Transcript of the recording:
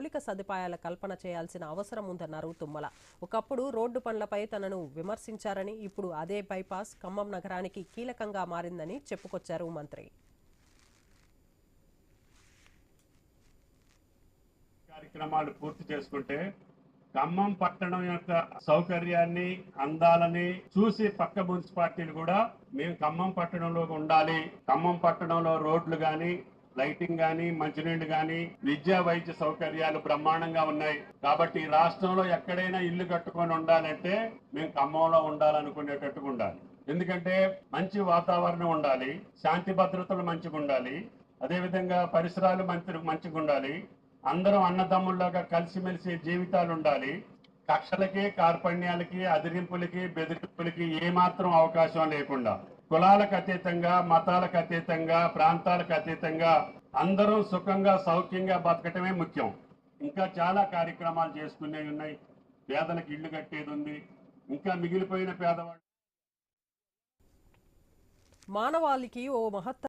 మౌలిక సదుపాయాల కల్పన చేయాల్సిన అవసరం ఉందన్నారు తుమ్మల. ఒకప్పుడు రోడ్డు పనులపై తనను విమర్శించారని, ఇప్పుడు అదే బైపాస్ ఖమ్మం నగరానికి కీలకంగా మారిందని చెప్పుకొచ్చారు మంత్రి. కార్యక్రమాలు పూర్తి చేసుకుంటే ఖమ్మం పట్టణం యొక్క సౌకర్యాన్ని అందాలని చూసి పక్క మున్సిపాలిటీలు కూడా మేము ఖమ్మం పట్టణంలో ఉండాలి, ఖమ్మం పట్టణంలో రోడ్లు గాని లైటింగ్ గాని మంచినీళ్లు గాని విద్యా వైద్య సౌకర్యాలు బ్రహ్మాండంగా ఉన్నాయి కాబట్టి రాష్ట్రంలో ఎక్కడైనా ఇల్లు కట్టుకొని ఉండాలంటే మేము ఖమ్మంలో ఉండాలనుకునేటట్టుగా ఉండాలి. ఎందుకంటే మంచి వాతావరణం ఉండాలి, శాంతి భద్రతలు మంచిగా ఉండాలి, అదేవిధంగా పరిసరాలు మంచిగా ఉండాలి, అందరం అన్నదమ్ముల్లాగా కలిసిమెలిసి జీవితాలు ఉండాలి. కక్షలకి కార్పణ్యాలకి అదిరింపులకి బెదిరింపులకి ఏమాత్రం అవకాశం లేకుండా కులాలకు అతీతంగా మతాలకు అతీతంగా ప్రాంతాలకు అతీతంగా అందరం సుఖంగా సౌఖ్యంగా బతకటమే ముఖ్యం. ఇంకా చాలా కార్యక్రమాలు చేసుకునేవి ఉన్నాయి. పేదలకు ఇళ్లు కట్టేది ఉంది. ఇంకా మిగిలిపోయిన పేదవాళ్ళు మానవాళికి ఓ మహత్తర